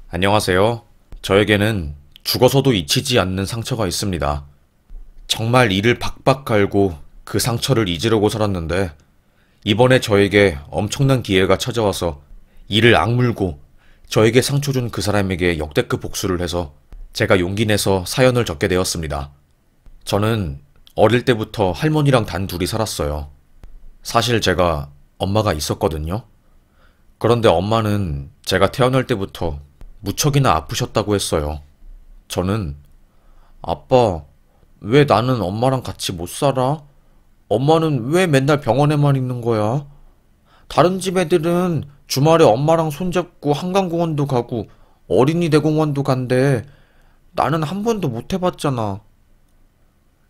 안녕하세요. 저에게는 죽어서도 잊히지 않는 상처가 있습니다. 정말 이를 박박 갈고 그 상처를 잊으려고 살았는데 이번에 저에게 엄청난 기회가 찾아와서 이를 악물고 저에게 상처 준 그 사람에게 역대급 복수를 해서 제가 용기 내서 사연을 적게 되었습니다. 저는 어릴 때부터 할머니랑 단 둘이 살았어요. 사실 제가 엄마가 있었거든요. 그런데 엄마는 제가 태어날 때부터 무척이나 아프셨다고 했어요. 저는 아빠, 왜 나는 엄마랑 같이 못 살아? 엄마는 왜 맨날 병원에만 있는 거야? 다른 집 애들은 주말에 엄마랑 손잡고 한강공원도 가고 어린이 대공원도 간대. 나는 한 번도 못 해봤잖아.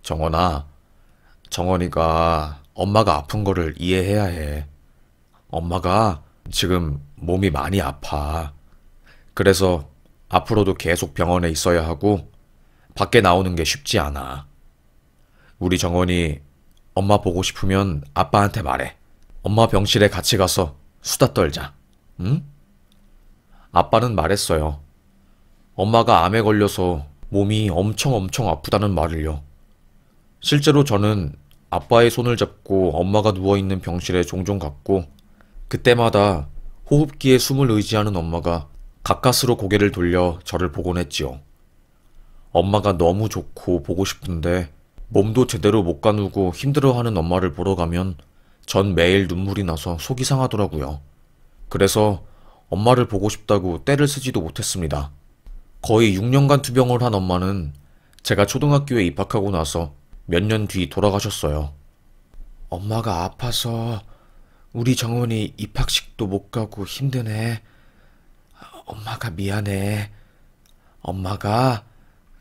정원아, 정원이가 엄마가 아픈 거를 이해해야 해. 엄마가 지금 몸이 많이 아파. 그래서 앞으로도 계속 병원에 있어야 하고 밖에 나오는 게 쉽지 않아. 우리 정원이 엄마 보고 싶으면 아빠한테 말해. 엄마 병실에 같이 가서 수다 떨자. 응? 아빠는 말했어요. 엄마가 암에 걸려서 몸이 엄청 아프다는 말을요. 실제로 저는 아빠의 손을 잡고 엄마가 누워있는 병실에 종종 갔고 그때마다 호흡기에 숨을 의지하는 엄마가 가까스로 고개를 돌려 저를 보곤 했지요. 엄마가 너무 좋고 보고 싶은데 몸도 제대로 못 가누고 힘들어하는 엄마를 보러 가면 전 매일 눈물이 나서 속이 상하더라고요. 그래서 엄마를 보고 싶다고 떼를 쓰지도 못했습니다. 거의 6년간 투병을 한 엄마는 제가 초등학교에 입학하고 나서 몇 년 뒤 돌아가셨어요. 엄마가 아파서 우리 정원이 입학식도 못 가고 힘드네. 엄마가 미안해. 엄마가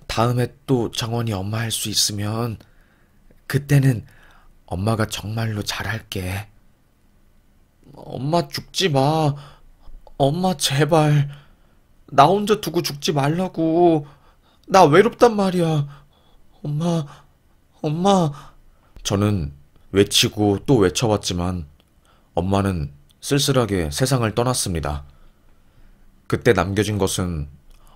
다음에 또 정원이 엄마 할 수 있으면 그때는 엄마가 정말로 잘할게. 엄마 죽지 마. 엄마 제발. 나 혼자 두고 죽지 말라고. 나 외롭단 말이야. 엄마, 엄마. 저는 외치고 또 외쳐왔지만 엄마는 쓸쓸하게 세상을 떠났습니다. 그때 남겨진 것은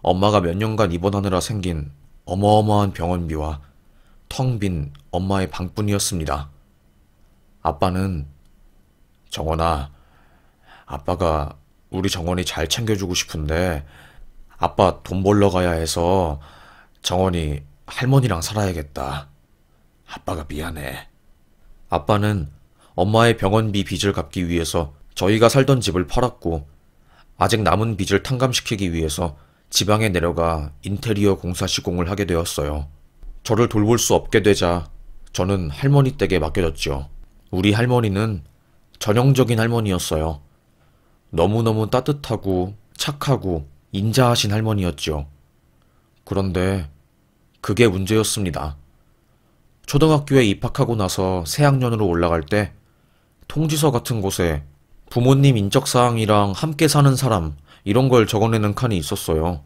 엄마가 몇 년간 입원하느라 생긴 어마어마한 병원비와 텅 빈 엄마의 방뿐이었습니다. 아빠는 정원아, 아빠가 우리 정원이 잘 챙겨주고 싶은데 아빠 돈 벌러 가야 해서 정원이 할머니랑 살아야겠다. 아빠가 미안해. 아빠는 엄마의 병원비 빚을 갚기 위해서 저희가 살던 집을 팔았고 아직 남은 빚을 탕감시키기 위해서 지방에 내려가 인테리어 공사 시공을 하게 되었어요. 저를 돌볼 수 없게 되자 저는 할머니 댁에 맡겨졌죠. 우리 할머니는 전형적인 할머니였어요. 너무너무 따뜻하고 착하고 인자하신 할머니였죠. 그런데 그게 문제였습니다. 초등학교에 입학하고 나서 새학년으로 올라갈 때 통지서 같은 곳에 부모님 인적사항이랑 함께 사는 사람 이런 걸 적어내는 칸이 있었어요.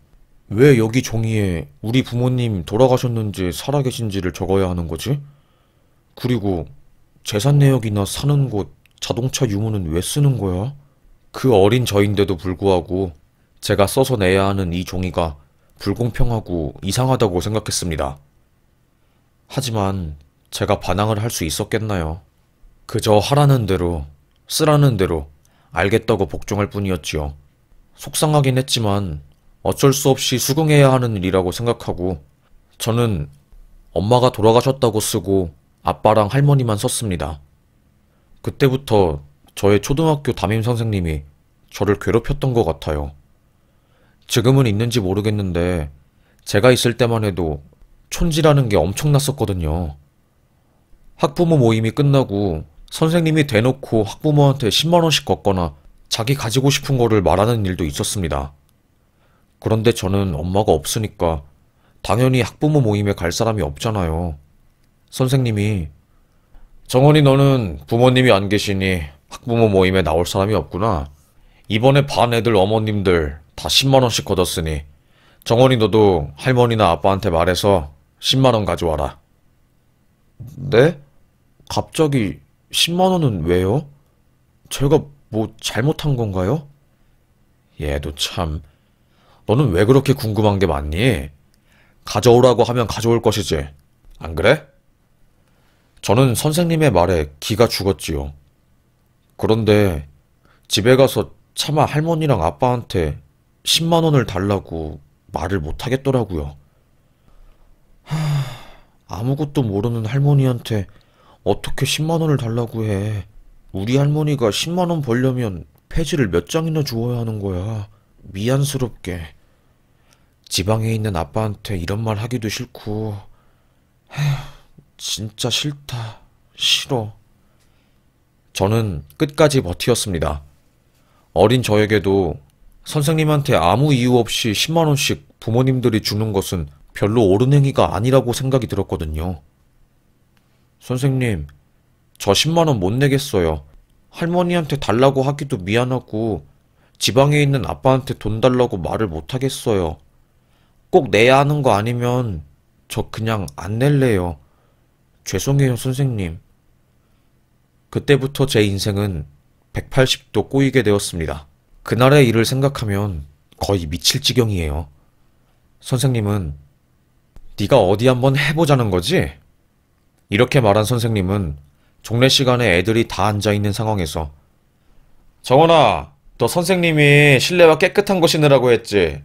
왜 여기 종이에 우리 부모님 돌아가셨는지 살아계신지를 적어야 하는 거지? 그리고 재산 내역이나 사는 곳, 자동차 유무는 왜 쓰는 거야? 그 어린 저인데도 불구하고 제가 써서 내야 하는 이 종이가 불공평하고 이상하다고 생각했습니다. 하지만 제가 반항을 할 수 있었겠나요? 그저 하라는 대로, 쓰라는 대로 알겠다고 복종할 뿐이었지요. 속상하긴 했지만 어쩔 수 없이 수긍해야 하는 일이라고 생각하고 저는 엄마가 돌아가셨다고 쓰고 아빠랑 할머니만 썼습니다. 그때부터 저의 초등학교 담임 선생님이 저를 괴롭혔던 것 같아요. 지금은 있는지 모르겠는데 제가 있을 때만 해도 촌지라는 게 엄청났었거든요. 학부모 모임이 끝나고 선생님이 대놓고 학부모한테 10만 원씩 걷거나 자기 가지고 싶은 거를 말하는 일도 있었습니다. 그런데 저는 엄마가 없으니까 당연히 학부모 모임에 갈 사람이 없잖아요. 선생님이 정원이 너는 부모님이 안 계시니 학부모 모임에 나올 사람이 없구나. 이번에 반 애들 어머님들 다 10만 원씩 걷었으니 정원이 너도 할머니나 아빠한테 말해서 10만 원 가져와라. 네? 갑자기 10만 원은 왜요? 제가 뭐 잘못한 건가요? 얘도 참. 너는 왜 그렇게 궁금한 게 많니? 가져오라고 하면 가져올 것이지. 안 그래? 저는 선생님의 말에 기가 죽었지요. 그런데 집에 가서 차마 할머니랑 아빠한테 10만 원을 달라고 말을 못 하겠더라고요. 아무것도 모르는 할머니한테 어떻게 10만 원을 달라고 해. 우리 할머니가 10만 원 벌려면 폐지를 몇 장이나 주어야 하는 거야. 미안스럽게. 지방에 있는 아빠한테 이런 말 하기도 싫고. 진짜 싫다. 싫어. 저는 끝까지 버티었습니다. 어린 저에게도 선생님한테 아무 이유 없이 10만 원씩 부모님들이 주는 것은 별로 옳은 행위가 아니라고 생각이 들었거든요. 선생님, 저 10만 원 못 내겠어요. 할머니한테 달라고 하기도 미안하고 지방에 있는 아빠한테 돈 달라고 말을 못 하겠어요. 꼭 내야 하는 거 아니면 저 그냥 안 낼래요. 죄송해요, 선생님. 그때부터 제 인생은 180도 꼬이게 되었습니다. 그날의 일을 생각하면 거의 미칠 지경이에요. 선생님은 네가 어디 한번 해보자는 거지? 이렇게 말한 선생님은 종례 시간에 애들이 다 앉아있는 상황에서 정원아, 너 선생님이 실내화 깨끗한 거 신으라고 했지?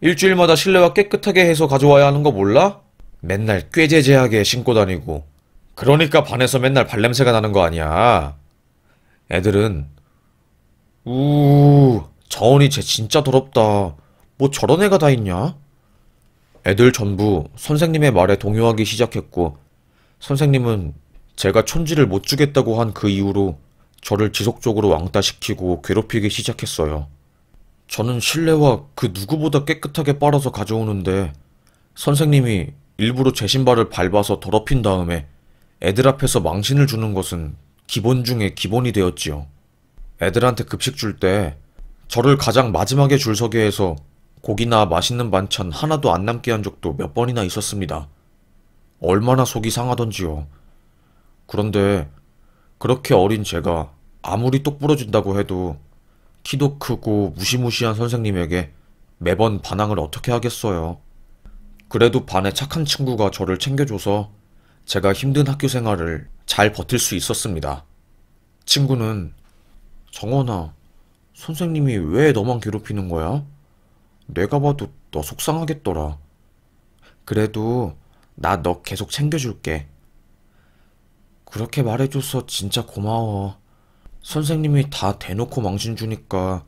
일주일마다 실내화 깨끗하게 해서 가져와야 하는 거 몰라? 맨날 꾀재재하게 신고 다니고 그러니까 반에서 맨날 발냄새가 나는 거 아니야. 애들은 저언이 쟤 진짜 더럽다. 뭐 저런 애가 다 있냐? 애들 전부 선생님의 말에 동요하기 시작했고 선생님은 제가 촌지를 못 주겠다고 한 그 이후로 저를 지속적으로 왕따시키고 괴롭히기 시작했어요. 저는 실내화 그 누구보다 깨끗하게 빨아서 가져오는데 선생님이 일부러 제 신발을 밟아서 더럽힌 다음에 애들 앞에서 망신을 주는 것은 기본 중에 기본이 되었지요. 애들한테 급식 줄 때 저를 가장 마지막에 줄 서게 해서 고기나 맛있는 반찬 하나도 안 남게 한 적도 몇 번이나 있었습니다. 얼마나 속이 상하던지요. 그런데 그렇게 어린 제가 아무리 똑부러진다고 해도 키도 크고 무시무시한 선생님에게 매번 반항을 어떻게 하겠어요. 그래도 반에 착한 친구가 저를 챙겨줘서 제가 힘든 학교 생활을 잘 버틸 수 있었습니다. 친구는 정원아, 선생님이 왜 너만 괴롭히는 거야? 내가 봐도 너 속상하겠더라. 그래도 나 너 계속 챙겨줄게. 그렇게 말해줘서 진짜 고마워. 선생님이 다 대놓고 망신 주니까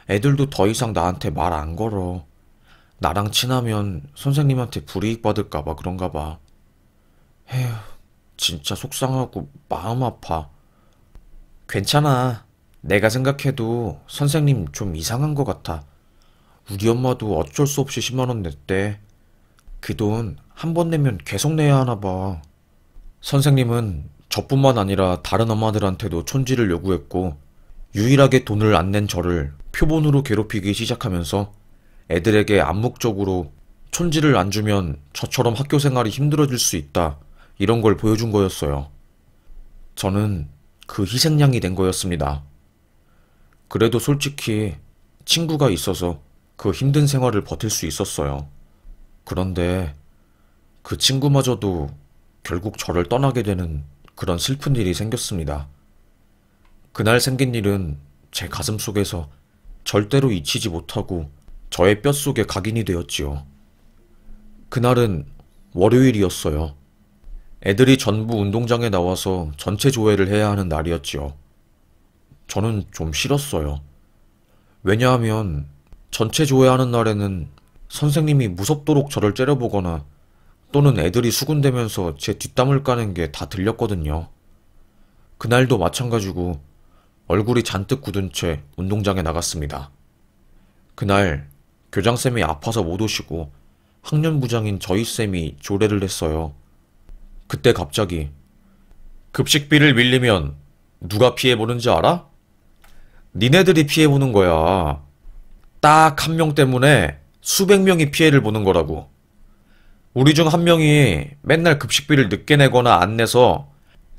애들도 더 이상 나한테 말 안 걸어. 나랑 친하면 선생님한테 불이익 받을까봐 그런가 봐. 에휴, 진짜 속상하고 마음 아파. 괜찮아. 내가 생각해도 선생님 좀 이상한 것 같아. 우리 엄마도 어쩔 수 없이 10만 원 냈대. 그 돈 한 번 내면 계속 내야 하나 봐. 선생님은 저뿐만 아니라 다른 엄마들한테도 촌지를 요구했고 유일하게 돈을 안 낸 저를 표본으로 괴롭히기 시작하면서 애들에게 암묵적으로 촌지를 안 주면 저처럼 학교 생활이 힘들어질 수 있다. 이런 걸 보여준 거였어요. 저는 그 희생양이 된 거였습니다. 그래도 솔직히 친구가 있어서 그 힘든 생활을 버틸 수 있었어요. 그런데 그 친구마저도 결국 저를 떠나게 되는 그런 슬픈 일이 생겼습니다. 그날 생긴 일은 제 가슴 속에서 절대로 잊히지 못하고 저의 뼛속에 각인이 되었지요. 그날은 월요일이었어요. 애들이 전부 운동장에 나와서 전체 조회를 해야 하는 날이었지요. 저는 좀 싫었어요. 왜냐하면 전체 조회하는 날에는 선생님이 무섭도록 저를 째려보거나 또는 애들이 수군대면서 제 뒷담을 까는 게 다 들렸거든요. 그날도 마찬가지고 얼굴이 잔뜩 굳은 채 운동장에 나갔습니다. 그날 교장쌤이 아파서 못 오시고 학년부장인 저희쌤이 조례를 했어요. 그때 갑자기 급식비를 밀리면 누가 피해보는지 알아? 니네들이 피해보는 거야. 딱 한 명 때문에 수백 명이 피해를 보는 거라고. 우리 중 한 명이 맨날 급식비를 늦게 내거나 안 내서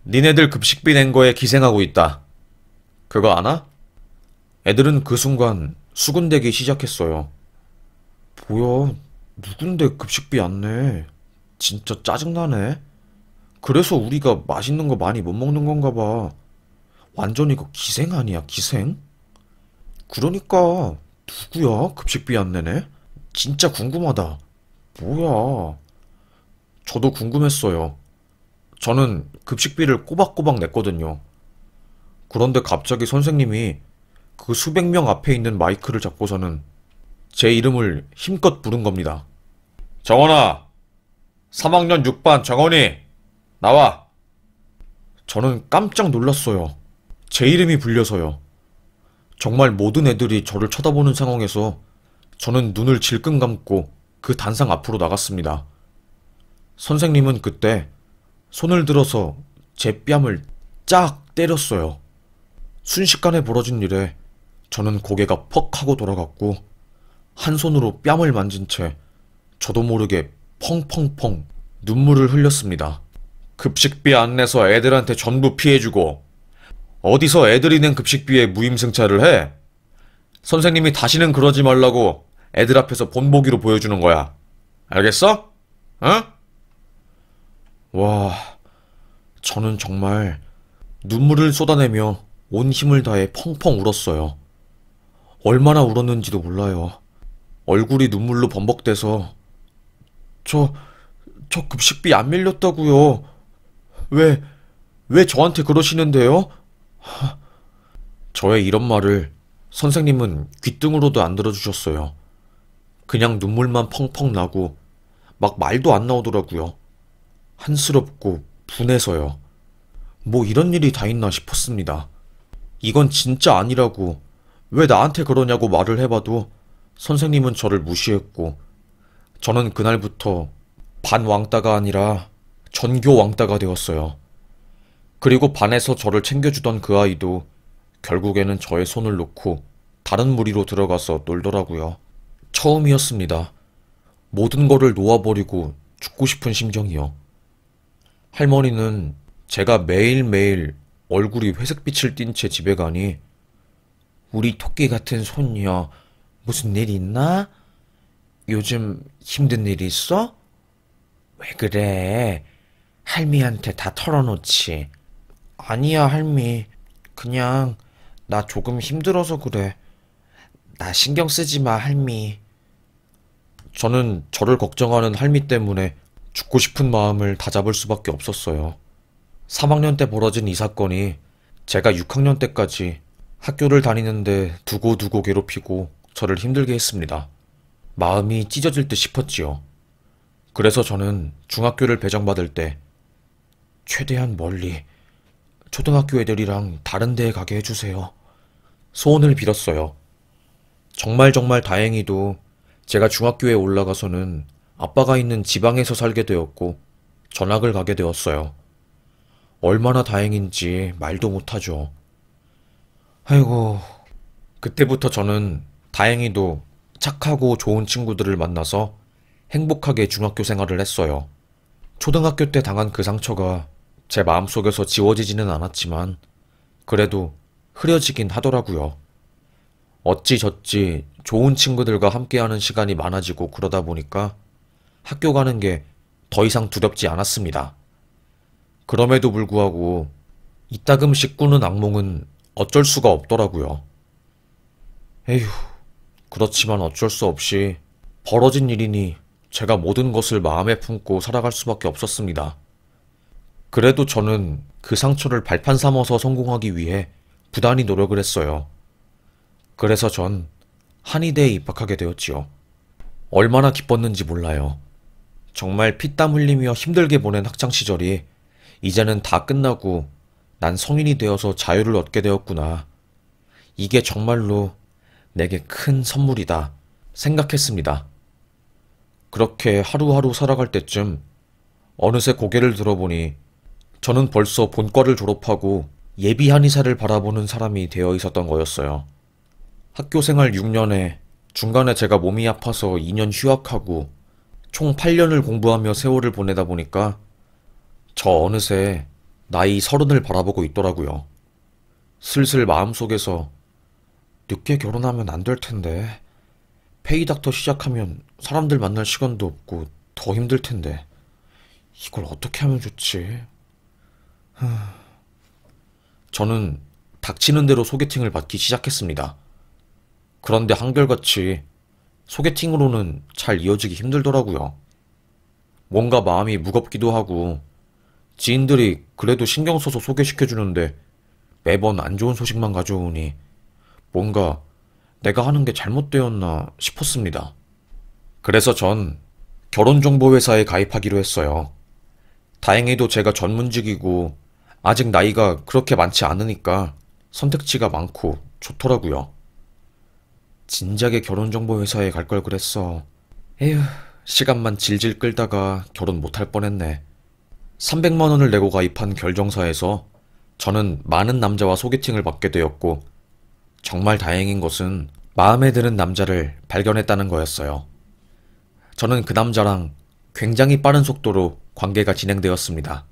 니네들 급식비 낸 거에 기생하고 있다. 그거 아나? 애들은 그 순간 수군대기 시작했어요. 뭐야, 누군데 급식비 안 내? 진짜 짜증나네. 그래서 우리가 맛있는 거 많이 못 먹는 건가 봐. 완전 이거 기생 아니야, 기생? 그러니까 누구야, 급식비 안 내네? 진짜 궁금하다. 뭐야? 저도 궁금했어요. 저는 급식비를 꼬박꼬박 냈거든요. 그런데 갑자기 선생님이 그 수백 명 앞에 있는 마이크를 잡고서는 제 이름을 힘껏 부른 겁니다. 정원아, 3학년 6반 정원이, 나와. 저는 깜짝 놀랐어요. 제 이름이 불려서요. 정말 모든 애들이 저를 쳐다보는 상황에서 저는 눈을 질끈 감고 그 단상 앞으로 나갔습니다. 선생님은 그때 손을 들어서 제 뺨을 쫙 때렸어요. 순식간에 벌어진 일에 저는 고개가 퍽 하고 돌아갔고 한 손으로 뺨을 만진 채 저도 모르게 펑펑펑 눈물을 흘렸습니다. 급식비 안 내서 애들한테 전부 피해주고 어디서 애들이 낸 급식비에 무임승차를 해? 선생님이 다시는 그러지 말라고 애들 앞에서 본보기로 보여주는 거야. 알겠어? 어? 와, 저는 정말 눈물을 쏟아내며 온 힘을 다해 펑펑 울었어요. 얼마나 울었는지도 몰라요. 얼굴이 눈물로 범벅돼서 저 급식비 안 밀렸다고요. 왜 저한테 그러시는데요? 저의 이런 말을 선생님은 귓등으로도 안 들어주셨어요. 그냥 눈물만 펑펑 나고 막 말도 안 나오더라고요. 한스럽고 분해서요. 뭐 이런 일이 다 있나 싶었습니다. 이건 진짜 아니라고 왜 나한테 그러냐고 말을 해봐도 선생님은 저를 무시했고 저는 그날부터 반왕따가 아니라 전교 왕따가 되었어요. 그리고 반에서 저를 챙겨주던 그 아이도 결국에는 저의 손을 놓고 다른 무리로 들어가서 놀더라고요. 처음이었습니다. 모든 거를 놓아버리고 죽고 싶은 심정이요. 할머니는 제가 매일매일 얼굴이 회색빛을 띤 채 집에 가니 우리 토끼 같은 손녀 무슨 일 있나? 요즘 힘든 일 있어? 왜 그래? 할미한테 다 털어놓지. 아니야, 할미. 그냥 나 조금 힘들어서 그래. 나 신경 쓰지 마, 할미. 저는 저를 걱정하는 할미 때문에 죽고 싶은 마음을 다잡을 수밖에 없었어요. 3학년 때 벌어진 이 사건이 제가 6학년 때까지 학교를 다니는데 두고두고 괴롭히고 저를 힘들게 했습니다. 마음이 찢어질 듯 싶었지요. 그래서 저는 중학교를 배정받을 때 최대한 멀리 초등학교 애들이랑 다른 데에 가게 해주세요. 소원을 빌었어요. 정말 다행히도 제가 중학교에 올라가서는 아빠가 있는 지방에서 살게 되었고 전학을 가게 되었어요. 얼마나 다행인지 말도 못하죠. 아이고, 그때부터 저는 다행히도 착하고 좋은 친구들을 만나서 행복하게 중학교 생활을 했어요. 초등학교 때 당한 그 상처가 제 마음속에서 지워지지는 않았지만 그래도 흐려지긴 하더라고요. 어찌저찌 좋은 친구들과 함께하는 시간이 많아지고 그러다 보니까 학교 가는 게 더 이상 두렵지 않았습니다. 그럼에도 불구하고 이따금씩 꾸는 악몽은 어쩔 수가 없더라고요. 에휴, 그렇지만 어쩔 수 없이 벌어진 일이니 제가 모든 것을 마음에 품고 살아갈 수밖에 없었습니다. 그래도 저는 그 상처를 발판 삼아서 성공하기 위해 부단히 노력을 했어요. 그래서 전 한의대에 입학하게 되었지요. 얼마나 기뻤는지 몰라요. 정말 피땀 흘리며 힘들게 보낸 학창시절이 이제는 다 끝나고 난 성인이 되어서 자유를 얻게 되었구나. 이게 정말로 내게 큰 선물이다 생각했습니다. 그렇게 하루하루 살아갈 때쯤 어느새 고개를 들어보니 저는 벌써 본과를 졸업하고 예비 한의사를 바라보는 사람이 되어 있었던 거였어요. 학교 생활 6년에 중간에 제가 몸이 아파서 2년 휴학하고 총 8년을 공부하며 세월을 보내다 보니까 저 어느새 나이 30을 바라보고 있더라고요. 슬슬 마음속에서 늦게 결혼하면 안 될 텐데 페이닥터 시작하면 사람들 만날 시간도 없고 더 힘들 텐데 이걸 어떻게 하면 좋지? 저는 닥치는 대로 소개팅을 받기 시작했습니다. 그런데 한결같이 소개팅으로는 잘 이어지기 힘들더라고요. 뭔가 마음이 무겁기도 하고 지인들이 그래도 신경 써서 소개시켜주는데 매번 안 좋은 소식만 가져오니 뭔가 내가 하는 게 잘못되었나 싶었습니다. 그래서 전 결혼정보회사에 가입하기로 했어요. 다행히도 제가 전문직이고 아직 나이가 그렇게 많지 않으니까 선택지가 많고 좋더라고요. 진작에 결혼정보회사에 갈 걸 그랬어. 에휴, 시간만 질질 끌다가 결혼 못할 뻔했네. 300만 원을 내고 가입한 결정사에서 저는 많은 남자와 소개팅을 받게 되었고 정말 다행인 것은 마음에 드는 남자를 발견했다는 거였어요. 저는 그 남자랑 굉장히 빠른 속도로 관계가 진행되었습니다.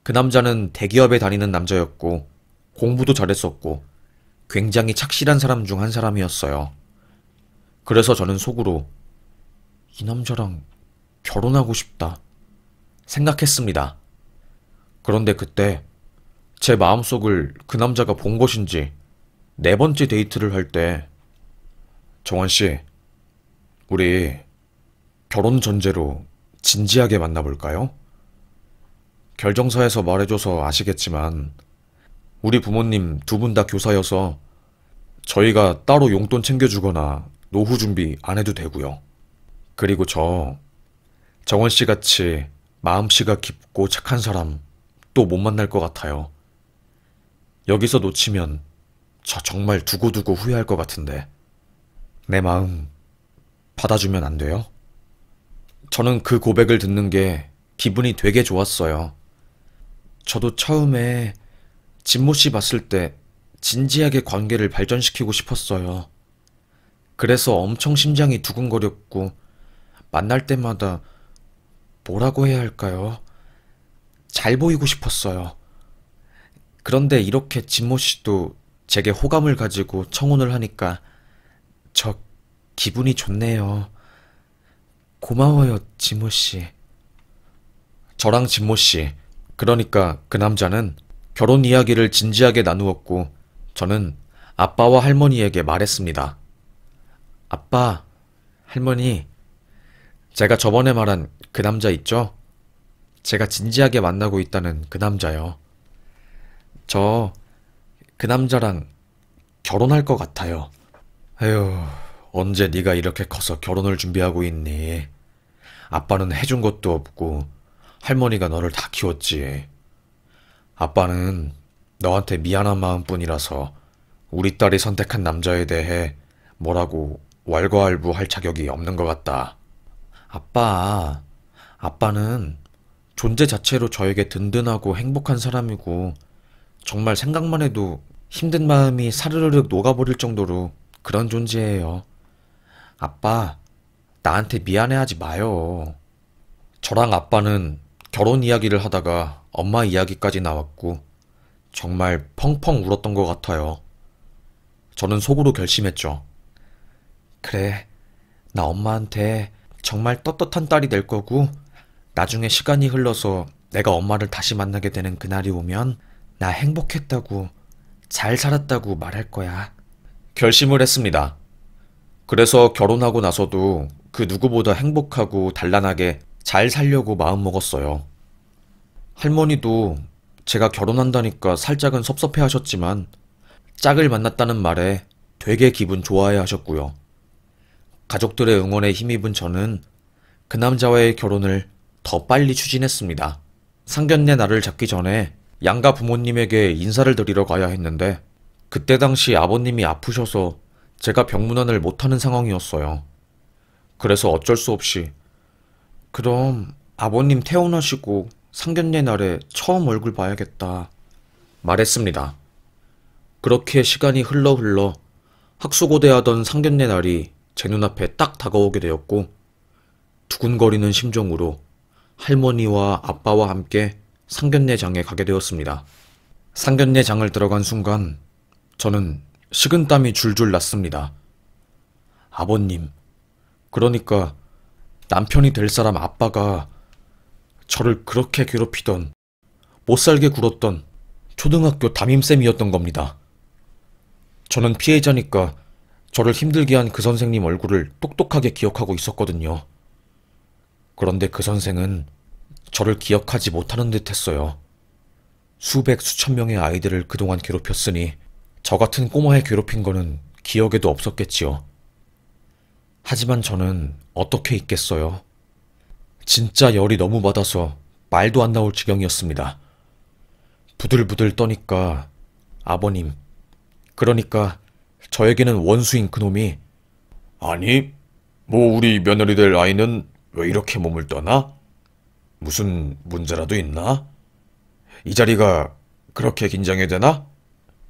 그 남자는 대기업에 다니는 남자였고 공부도 잘했었고 굉장히 착실한 사람 중 한 사람이었어요. 그래서 저는 속으로 이 남자랑 결혼하고 싶다 생각했습니다. 그런데 그때 제 마음속을 그 남자가 본 것인지 4번째 데이트를 할 때 정원씨, 우리 결혼 전제로 진지하게 만나볼까요? 결정사에서 말해줘서 아시겠지만 우리 부모님 2분 다 교사여서 저희가 따로 용돈 챙겨주거나 노후 준비 안 해도 되고요. 그리고 정원씨 같이 마음씨가 깊고 착한 사람 또 못 만날 것 같아요. 여기서 놓치면 저 정말 두고두고 후회할 것 같은데 내 마음 받아주면 안 돼요? 저는 그 고백을 듣는 게 기분이 되게 좋았어요. 저도 처음에 진모 씨 봤을 때 진지하게 관계를 발전시키고 싶었어요. 그래서 엄청 심장이 두근거렸고 만날 때마다 뭐라고 해야 할까요? 잘 보이고 싶었어요. 그런데 이렇게 진모 씨도 제게 호감을 가지고 청혼을 하니까 저 기분이 좋네요. 고마워요, 진모 씨. 저랑 진모 씨, 그러니까 그 남자는 결혼 이야기를 진지하게 나누었고 저는 아빠와 할머니에게 말했습니다. 아빠, 할머니, 제가 저번에 말한 그 남자 있죠? 제가 진지하게 만나고 있다는 그 남자요. 저 그 남자랑 결혼할 것 같아요. 에휴, 언제 네가 이렇게 커서 결혼을 준비하고 있니? 아빠는 해준 것도 없고 할머니가 너를 다 키웠지. 아빠는 너한테 미안한 마음뿐이라서 우리 딸이 선택한 남자에 대해 뭐라고 왈가왈부할 자격이 없는 것 같다. 아빠는 존재 자체로 저에게 든든하고 행복한 사람이고 정말 생각만 해도 힘든 마음이 사르르륵 녹아버릴 정도로 그런 존재예요. 아빠, 나한테 미안해하지 마요. 저랑 아빠는 결혼 이야기를 하다가 엄마 이야기까지 나왔고 정말 펑펑 울었던 것 같아요. 저는 속으로 결심했죠. 그래, 나 엄마한테 정말 떳떳한 딸이 될 거고 나중에 시간이 흘러서 내가 엄마를 다시 만나게 되는 그날이 오면 나 행복했다고, 잘 살았다고 말할 거야. 결심을 했습니다. 그래서 결혼하고 나서도 그 누구보다 행복하고 단란하게 잘 살려고 마음먹었어요. 할머니도 제가 결혼한다니까 살짝은 섭섭해 하셨지만 짝을 만났다는 말에 되게 기분 좋아해 하셨고요. 가족들의 응원에 힘입은 저는 그 남자와의 결혼을 더 빨리 추진했습니다. 상견례 날을 잡기 전에 양가 부모님에게 인사를 드리러 가야 했는데 그때 당시 아버님이 아프셔서 제가 병문안을 못하는 상황이었어요. 그래서 어쩔 수 없이 그럼 아버님 퇴원하시고 상견례 날에 처음 얼굴 봐야겠다 말했습니다. 그렇게 시간이 흘러 학수고대하던 상견례 날이 제 눈앞에 딱 다가오게 되었고 두근거리는 심정으로 할머니와 아빠와 함께 상견례장에 가게 되었습니다. 상견례장을 들어간 순간 저는 식은땀이 줄줄 났습니다. 아버님, 그러니까 남편이 될 사람 아빠가 저를 그렇게 괴롭히던, 못살게 굴었던 초등학교 담임쌤이었던 겁니다. 저는 피해자니까 저를 힘들게 한 그 선생님 얼굴을 똑똑하게 기억하고 있었거든요. 그런데 그 선생은 저를 기억하지 못하는 듯 했어요. 수백 수천 명의 아이들을 그동안 괴롭혔으니 저 같은 꼬마에 괴롭힌 거는 기억에도 없었겠지요. 하지만 저는 어떻게 잊겠어요. 진짜 열이 너무 받아서 말도 안 나올 지경이었습니다. 부들부들 떠니까 아버님, 그러니까 저에게는 원수인 그놈이 아니, 뭐 우리 며느리 될 아이는 왜 이렇게 몸을 떠나? 무슨 문제라도 있나? 이 자리가 그렇게 긴장이 되나?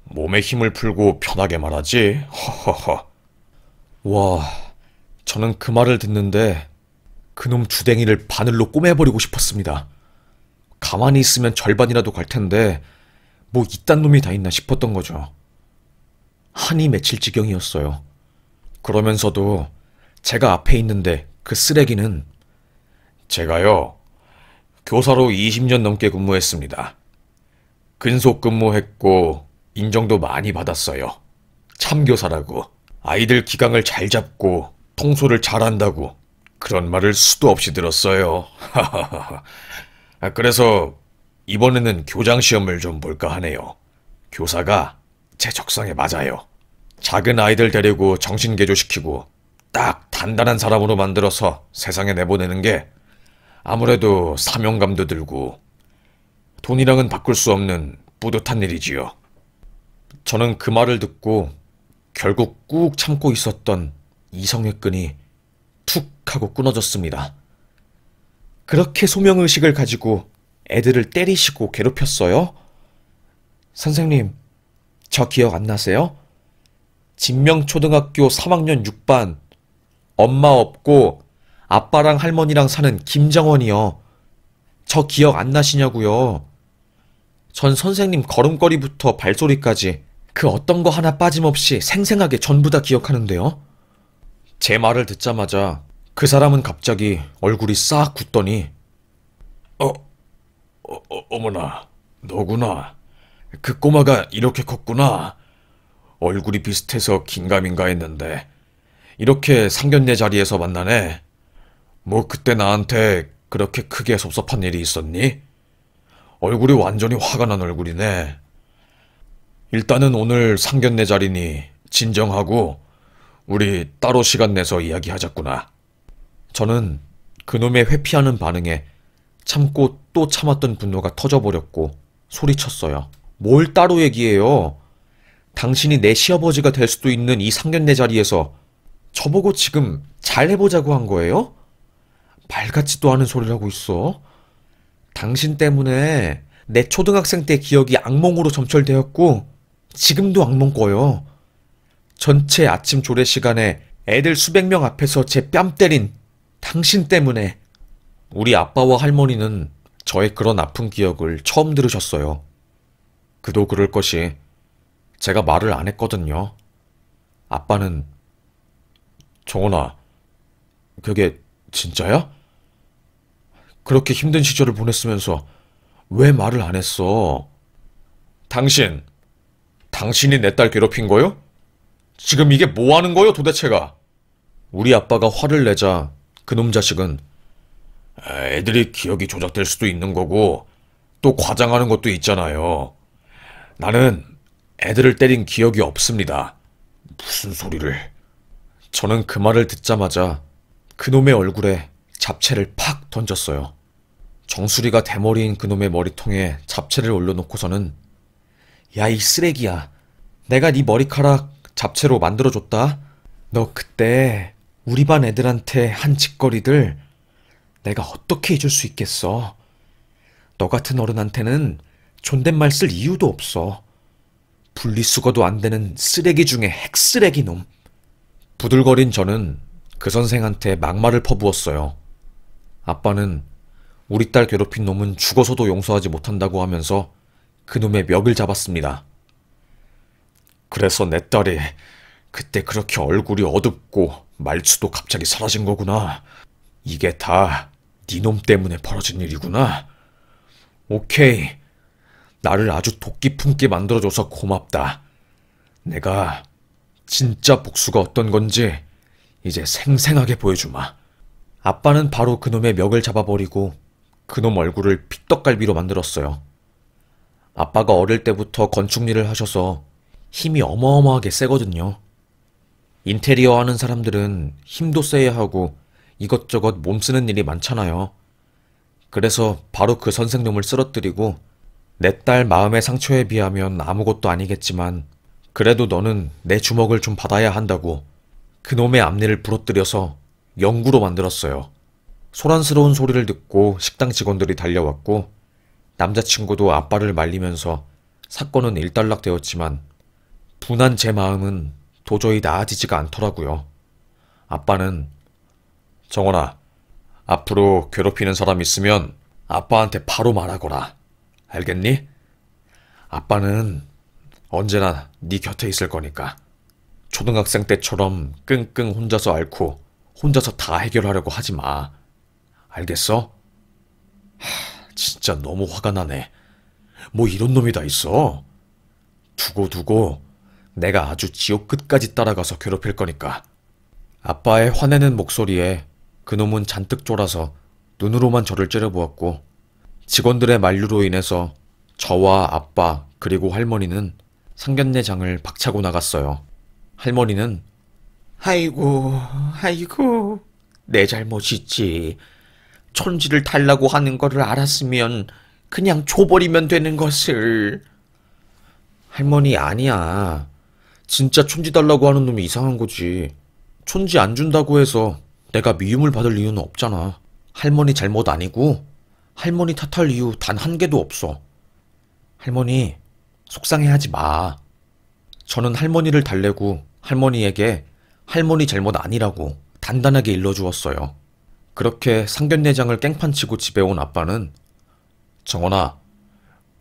몸에 힘을 풀고 편하게 말하지. 허허허. 와, 저는 그 말을 듣는데 그놈 주댕이를 바늘로 꼬매버리고 싶었습니다. 가만히 있으면 절반이라도 갈 텐데 뭐 이딴 놈이 다 있나 싶었던 거죠. 한이 맺힐 지경이었어요. 그러면서도 제가 앞에 있는데 그 쓰레기는 제가요, 교사로 20년 넘게 근무했습니다. 근속 근무했고 인정도 많이 받았어요. 참교사라고. 아이들 기강을 잘 잡고 통솔을 잘한다고 그런 말을 수도 없이 들었어요. 그래서 이번에는 교장 시험을 좀 볼까 하네요. 교사가 제 적성에 맞아요. 작은 아이들 데리고 정신개조시키고 딱 단단한 사람으로 만들어서 세상에 내보내는 게 아무래도 사명감도 들고 돈이랑은 바꿀 수 없는 뿌듯한 일이지요. 저는 그 말을 듣고 결국 꾹 참고 있었던 이성의 끈이 툭 하고 끊어졌습니다. 그렇게 소명의식을 가지고 애들을 때리시고 괴롭혔어요? 선생님, 저 기억 안 나세요? 진명초등학교 3학년 6반 엄마 없고 아빠랑 할머니랑 사는 김정원이요. 저 기억 안 나시냐고요? 전 선생님 걸음걸이부터 발소리까지 그 어떤 거 하나 빠짐없이 생생하게 전부 다 기억하는데요. 제 말을 듣자마자 그 사람은 갑자기 얼굴이 싹 굳더니 어머나, 너구나. 그 꼬마가 이렇게 컸구나. 얼굴이 비슷해서 긴가민가 했는데 이렇게 상견례 자리에서 만나네. 뭐 그때 나한테 그렇게 크게 섭섭한 일이 있었니? 얼굴이 완전히 화가 난 얼굴이네. 일단은 오늘 상견례 자리니 진정하고 우리 따로 시간 내서 이야기하자꾸나. 저는 그놈의 회피하는 반응에 참고 또 참았던 분노가 터져버렸고 소리쳤어요. 뭘 따로 얘기해요? 당신이 내 시아버지가 될 수도 있는 이 상견례 자리에서 저보고 지금 잘해보자고 한 거예요? 말 같지도 않은 소리를 하고 있어. 당신 때문에 내 초등학생 때 기억이 악몽으로 점철되었고 지금도 악몽 꿔요. 전체 아침 조례 시간에 애들 수백 명 앞에서 제 뺨 때린 당신 때문에. 우리 아빠와 할머니는 저의 그런 아픈 기억을 처음 들으셨어요. 그도 그럴 것이 제가 말을 안 했거든요. 아빠는 정원아, 그게 진짜야? 그렇게 힘든 시절을 보냈으면서 왜 말을 안 했어? 당신이 내 딸 괴롭힌 거요? 지금 이게 뭐 하는 거요 도대체가? 우리 아빠가 화를 내자 그놈 자식은 애들이 기억이 조작될 수도 있는 거고 또 과장하는 것도 있잖아요. 나는 애들을 때린 기억이 없습니다. 무슨 소리를. 저는 그 말을 듣자마자 그놈의 얼굴에 잡채를 팍 던졌어요. 정수리가 대머리인 그놈의 머리통에 잡채를 올려놓고서는 야, 이 쓰레기야. 내가 네 머리카락 잡채로 만들어줬다. 너 그때 우리 반 애들한테 한 짓거리들 내가 어떻게 잊을 수 있겠어. 너 같은 어른한테는 존댓말 쓸 이유도 없어. 분리수거도 안 되는 쓰레기 중에 핵쓰레기 놈. 부들거린 저는 그 선생한테 막말을 퍼부었어요. 아빠는 우리 딸 괴롭힌 놈은 죽어서도 용서하지 못한다고 하면서 그놈의 멱을 잡았습니다. 그래서 내 딸이 그때 그렇게 얼굴이 어둡고 말투도 갑자기 사라진 거구나. 이게 다 네 놈 때문에 벌어진 일이구나. 오케이. 나를 아주 도끼 품게 만들어줘서 고맙다. 내가 진짜 복수가 어떤 건지 이제 생생하게 보여주마. 아빠는 바로 그놈의 멱을 잡아버리고 그놈 얼굴을 핏떡갈비로 만들었어요. 아빠가 어릴 때부터 건축 일을 하셔서 힘이 어마어마하게 세거든요. 인테리어 하는 사람들은 힘도 세야 하고 이것저것 몸 쓰는 일이 많잖아요. 그래서 바로 그 선생님을 쓰러뜨리고 내 딸 마음의 상처에 비하면 아무것도 아니겠지만 그래도 너는 내 주먹을 좀 받아야 한다고 그놈의 앞니를 부러뜨려서 영구로 만들었어요. 소란스러운 소리를 듣고 식당 직원들이 달려왔고 남자친구도 아빠를 말리면서 사건은 일단락되었지만 분한 제 마음은 도저히 나아지지가 않더라고요. 아빠는 정원아, 앞으로 괴롭히는 사람 있으면 아빠한테 바로 말하거라. 알겠니? 아빠는 언제나 네 곁에 있을 거니까. 초등학생 때처럼 끙끙 혼자서 앓고 혼자서 다 해결하려고 하지 마. 알겠어? 진짜 너무 화가 나네. 뭐 이런 놈이 다 있어. 두고 내가 아주 지옥 끝까지 따라가서 괴롭힐 거니까. 아빠의 화내는 목소리에 그놈은 잔뜩 쫄아서 눈으로만 저를 째려보았고 직원들의 만류로 인해서 저와 아빠 그리고 할머니는 상견례장을 박차고 나갔어요. 할머니는 아이고 내 잘못이지. 촌지를 달라고 하는 거를 알았으면 그냥 줘버리면 되는 것을. 할머니 아니야. 진짜 촌지 달라고 하는 놈이 이상한 거지. 촌지 안 준다고 해서 내가 미움을 받을 이유는 없잖아. 할머니 잘못 아니고 할머니 탓할 이유 단 한 개도 없어. 할머니 속상해하지 마. 저는 할머니를 달래고 할머니에게 할머니 잘못 아니라고 단단하게 일러주었어요. 그렇게 상견례장을 깽판치고 집에 온 아빠는 정원아,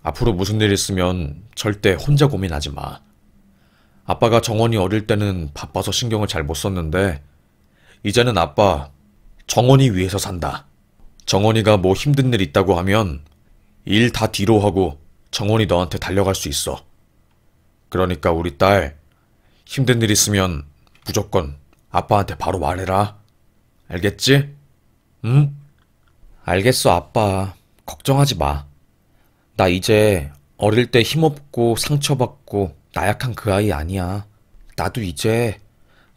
앞으로 무슨 일 있으면 절대 혼자 고민하지 마. 아빠가 정원이 어릴 때는 바빠서 신경을 잘 못 썼는데 이제는 아빠 정원이 위해서 산다. 정원이가 뭐 힘든 일 있다고 하면 일 다 뒤로 하고 정원이 너한테 달려갈 수 있어. 그러니까 우리 딸 힘든 일 있으면 무조건 아빠한테 바로 말해라. 알겠지? 응? 알겠어 아빠. 걱정하지 마. 나 이제 어릴 때 힘없고 상처받고 나약한 그 아이 아니야. 나도 이제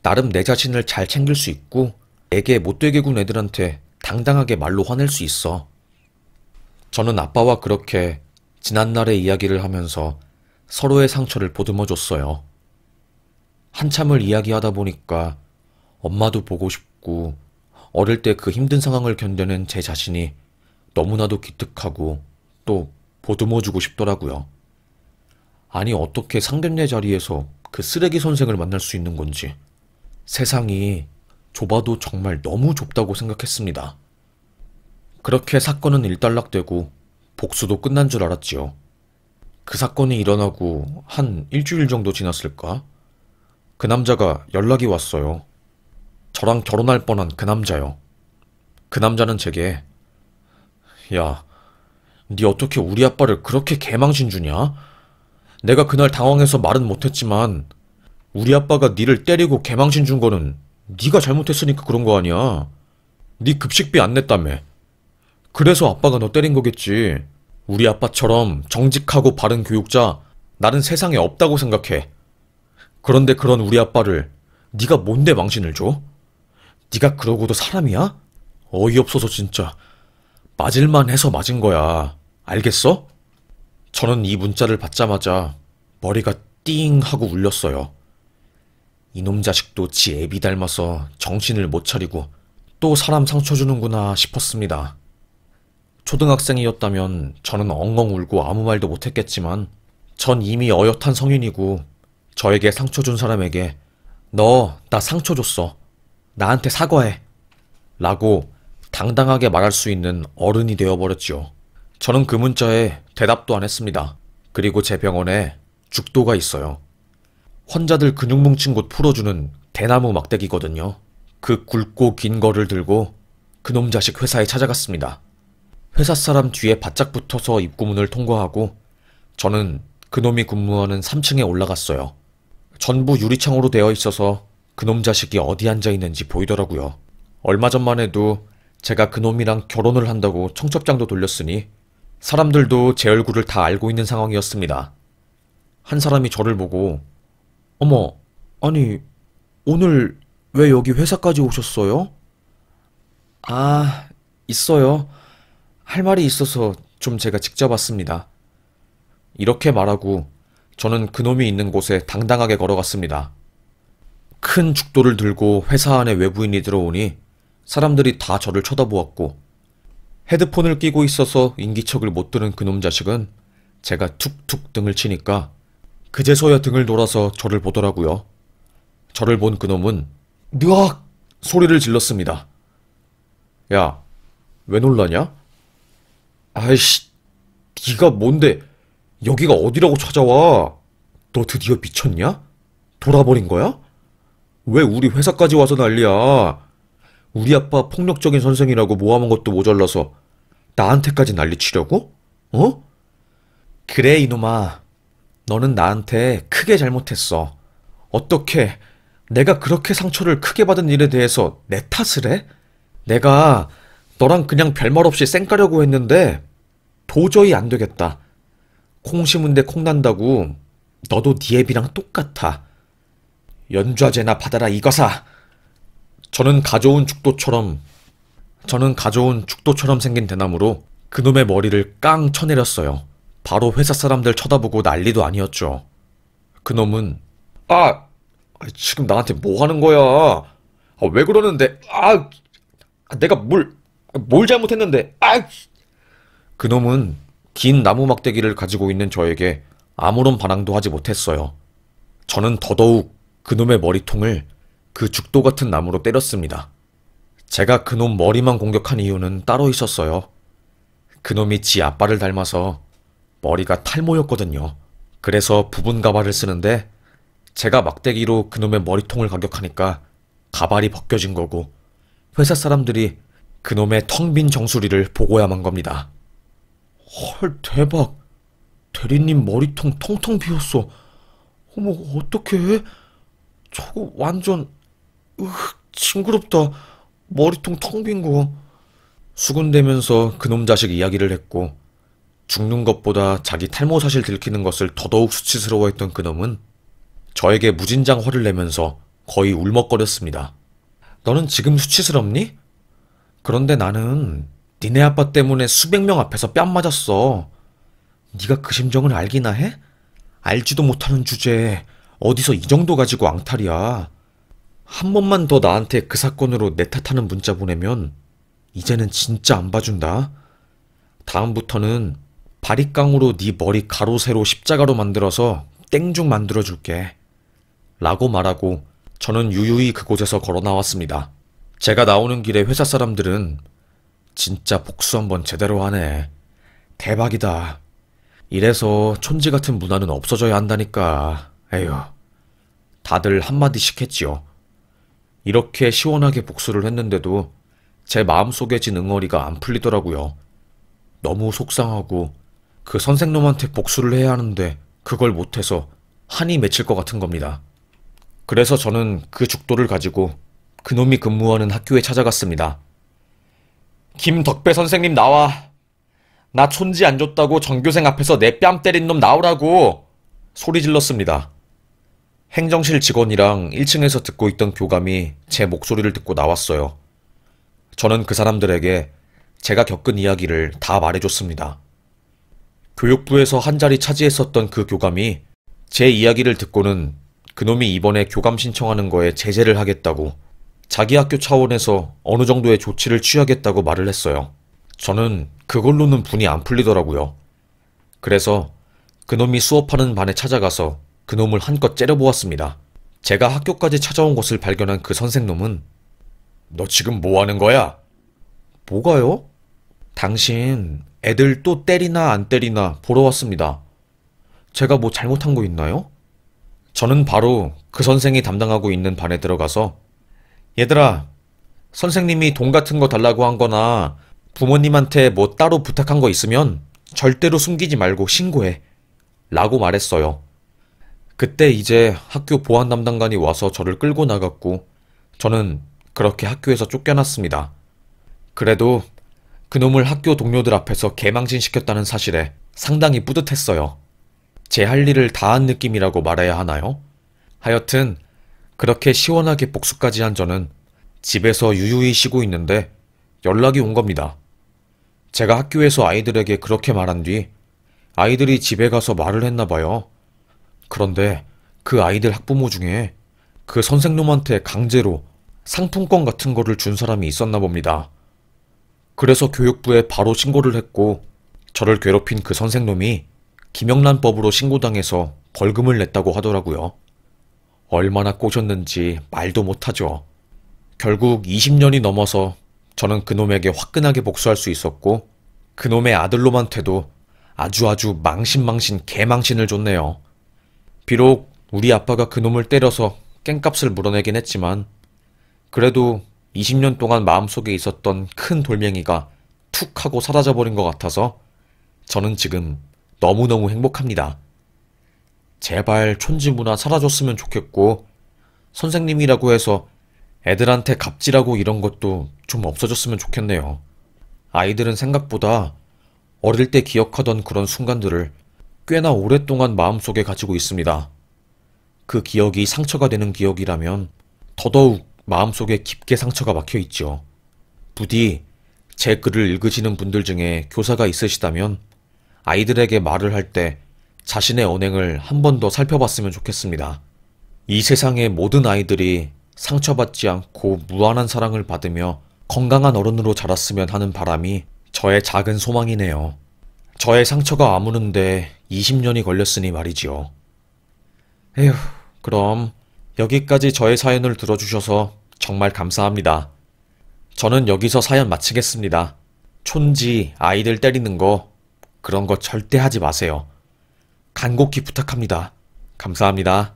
나름 내 자신을 잘 챙길 수 있고 내게 못되게 군 애들한테 당당하게 말로 화낼 수 있어. 저는 아빠와 그렇게 지난날의 이야기를 하면서 서로의 상처를 보듬어줬어요. 한참을 이야기하다 보니까 엄마도 보고 싶고 어릴 때 그 힘든 상황을 견뎌낸 제 자신이 너무나도 기특하고 또 보듬어주고 싶더라고요. 아니 어떻게 상견례 자리에서 그 쓰레기 선생을 만날 수 있는 건지. 세상이 좁아도 정말 너무 좁다고 생각했습니다. 그렇게 사건은 일단락되고 복수도 끝난 줄 알았지요. 그 사건이 일어나고 한 일주일 정도 지났을까? 그 남자가 연락이 왔어요. 저랑 결혼할 뻔한 그 남자요. 그 남자는 제게 야, 니 어떻게 우리 아빠를 그렇게 개망신 주냐? 내가 그날 당황해서 말은 못했지만 우리 아빠가 니를 때리고 개망신 준 거는 니가 잘못했으니까 그런 거 아니야. 니 급식비 안 냈다며. 그래서 아빠가 너 때린 거겠지. 우리 아빠처럼 정직하고 바른 교육자 나는 세상에 없다고 생각해. 그런데 그런 우리 아빠를 니가 뭔데 망신을 줘? 니가 그러고도 사람이야? 어이없어서 진짜. 맞을만 해서 맞은 거야. 알겠어? 저는 이 문자를 받자마자 머리가 띵 하고 울렸어요. 이놈 자식도 지 애비 닮아서 정신을 못 차리고 또 사람 상처 주는구나 싶었습니다. 초등학생이었다면 저는 엉엉 울고 아무 말도 못했겠지만 전 이미 어엿한 성인이고 저에게 상처 준 사람에게 너 나 상처 줬어. 나한테 사과해. 라고 당당하게 말할 수 있는 어른이 되어버렸지요. 저는 그 문자에 대답도 안 했습니다. 그리고 제 병원에 죽도가 있어요. 환자들 근육 뭉친 곳 풀어주는 대나무 막대기거든요. 그 굵고 긴 거를 들고 그놈 자식 회사에 찾아갔습니다. 회사 사람 뒤에 바짝 붙어서 입구문을 통과하고 저는 그놈이 근무하는 3층에 올라갔어요. 전부 유리창으로 되어 있어서 그놈 자식이 어디 앉아 있는지 보이더라고요. 얼마 전만 해도 제가 그놈이랑 결혼을 한다고 청첩장도 돌렸으니 사람들도 제 얼굴을 다 알고 있는 상황이었습니다. 한 사람이 저를 보고 어머, 아니 오늘 왜 여기 회사까지 오셨어요? 아, 있어요. 할 말이 있어서 좀 제가 직접 왔습니다. 이렇게 말하고 저는 그놈이 있는 곳에 당당하게 걸어갔습니다. 큰 죽도를 들고 회사 안에 외부인이 들어오니 사람들이 다 저를 쳐다보았고 헤드폰을 끼고 있어서 인기척을 못 들은 그놈 자식은 제가 툭툭 등을 치니까 그제서야 등을 돌아서 저를 보더라고요. 저를 본 그놈은 느악! 소리를 질렀습니다. 야, 왜 놀라냐? 아이씨, 네가 뭔데 여기가 어디라고 찾아와? 너 드디어 미쳤냐? 돌아버린 거야? 왜 우리 회사까지 와서 난리야? 우리 아빠 폭력적인 선생이라고 모함한 것도 모자라서 나한테까지 난리치려고? 어? 그래 이놈아, 너는 나한테 크게 잘못했어. 어떻게 내가 그렇게 상처를 크게 받은 일에 대해서 내 탓을 해? 내가 너랑 그냥 별말 없이 쌩까려고 했는데 도저히 안 되겠다. 콩 심은 데 콩 난다고 너도 네 애비랑 똑같아. 연좌제나 받아라 이거사. 저는 가져온 죽도처럼 생긴 대나무로 그놈의 머리를 깡 쳐내렸어요. 바로 회사 사람들 쳐다보고 난리도 아니었죠. 그놈은 지금 나한테 뭐 하는 거야? 왜 그러는데? 내가 뭘 잘못했는데? 그놈은 긴 나무 막대기를 가지고 있는 저에게 아무런 반항도 하지 못했어요. 저는 더더욱 그놈의 머리통을 그 죽도 같은 나무로 때렸습니다. 제가 그놈 머리만 공격한 이유는 따로 있었어요. 그놈이 지 아빠를 닮아서 머리가 탈모였거든요. 그래서 부분 가발을 쓰는데 제가 막대기로 그놈의 머리통을 가격하니까 가발이 벗겨진 거고 회사 사람들이 그놈의 텅 빈 정수리를 보고야만 겁니다. 헐, 대박. 대리님 머리통 텅텅 비었어. 어머, 어떡해? 저거 완전 징그럽다. 머리통 텅 빈 거. 수군대면서 그놈 자식 이야기를 했고 죽는 것보다 자기 탈모 사실 들키는 것을 더더욱 수치스러워했던 그놈은 저에게 무진장 화를 내면서 거의 울먹거렸습니다. 너는 지금 수치스럽니? 그런데 나는 니네 아빠 때문에 수백 명 앞에서 뺨 맞았어. 네가 그 심정을 알기나 해? 알지도 못하는 주제에 어디서 이 정도 가지고 앙탈이야. 한 번만 더 나한테 그 사건으로 내 탓하는 문자 보내면 이제는 진짜 안 봐준다. 다음부터는 바리깡으로 네 머리 가로 세로 십자가로 만들어서 땡죽 만들어줄게. 라고 말하고 저는 유유히 그곳에서 걸어 나왔습니다. 제가 나오는 길에 회사 사람들은 진짜 복수 한번 제대로 하네. 대박이다. 이래서 촌지 같은 문화는 없어져야 한다니까. 에휴. 다들 한마디씩 했지요. 이렇게 시원하게 복수를 했는데도 제 마음속에 진 응어리가 안 풀리더라고요. 너무 속상하고 그 선생놈한테 복수를 해야 하는데 그걸 못해서 한이 맺힐 것 같은 겁니다. 그래서 저는 그 죽도를 가지고 그놈이 근무하는 학교에 찾아갔습니다. 김덕배 선생님 나와. 나 촌지 안 줬다고 전교생 앞에서 내 뺨 때린 놈 나오라고 소리 질렀습니다. 행정실 직원이랑 1층에서 듣고 있던 교감이 제 목소리를 듣고 나왔어요. 저는 그 사람들에게 제가 겪은 이야기를 다 말해줬습니다. 교육부에서 한 자리 차지했었던 그 교감이 제 이야기를 듣고는 그놈이 이번에 교감 신청하는 거에 제재를 하겠다고 자기 학교 차원에서 어느 정도의 조치를 취하겠다고 말을 했어요. 저는 그걸로는 분이 안 풀리더라고요. 그래서 그놈이 수업하는 반에 찾아가서 그놈을 한껏 째려보았습니다. 제가 학교까지 찾아온 것을 발견한 그 선생놈은 너 지금 뭐 하는 거야? 뭐가요? 당신 애들 또 때리나 안 때리나 보러 왔습니다. 제가 뭐 잘못한 거 있나요? 저는 바로 그 선생이 담당하고 있는 반에 들어가서 얘들아, 선생님이 돈 같은 거 달라고 한 거나 부모님한테 뭐 따로 부탁한 거 있으면 절대로 숨기지 말고 신고해. 라고 말했어요. 그때 이제 학교 보안 담당관이 와서 저를 끌고 나갔고 저는 그렇게 학교에서 쫓겨났습니다. 그래도 그놈을 학교 동료들 앞에서 개망신시켰다는 사실에 상당히 뿌듯했어요. 제 할 일을 다 한 느낌이라고 말해야 하나요? 하여튼 그렇게 시원하게 복수까지 한 저는 집에서 유유히 쉬고 있는데 연락이 온 겁니다. 제가 학교에서 아이들에게 그렇게 말한 뒤 아이들이 집에 가서 말을 했나 봐요. 그런데 그 아이들 학부모 중에 그 선생님한테 강제로 상품권 같은 거를 준 사람이 있었나 봅니다. 그래서 교육부에 바로 신고를 했고 저를 괴롭힌 그 선생님이 김영란법으로 신고당해서 벌금을 냈다고 하더라고요. 얼마나 꼬셨는지 말도 못하죠. 결국 20년이 넘어서 저는 그놈에게 화끈하게 복수할 수 있었고 그놈의 아들놈한테도 아주 망신 개망신을 줬네요. 비록 우리 아빠가 그놈을 때려서 깽값을 물어내긴 했지만 그래도 20년 동안 마음속에 있었던 큰 돌멩이가 툭 하고 사라져버린 것 같아서 저는 지금 너무너무 행복합니다. 제발 촌지문화 사라졌으면 좋겠고 선생님이라고 해서 애들한테 갑질하고 이런 것도 좀 없어졌으면 좋겠네요. 아이들은 생각보다 어릴 때 기억하던 그런 순간들을 꽤나 오랫동안 마음속에 가지고 있습니다. 그 기억이 상처가 되는 기억이라면 더더욱 마음속에 깊게 상처가 박혀 있죠. 부디 제 글을 읽으시는 분들 중에 교사가 있으시다면 아이들에게 말을 할 때 자신의 언행을 한 번 더 살펴봤으면 좋겠습니다. 이 세상의 모든 아이들이 상처받지 않고 무한한 사랑을 받으며 건강한 어른으로 자랐으면 하는 바람이 저의 작은 소망이네요. 저의 상처가 아무는데 20년이 걸렸으니 말이지요. 에휴, 그럼 여기까지 저의 사연을 들어주셔서 정말 감사합니다. 저는 여기서 사연 마치겠습니다. 촌지, 아이들 때리는 거 그런 거 절대 하지 마세요. 간곡히 부탁합니다. 감사합니다.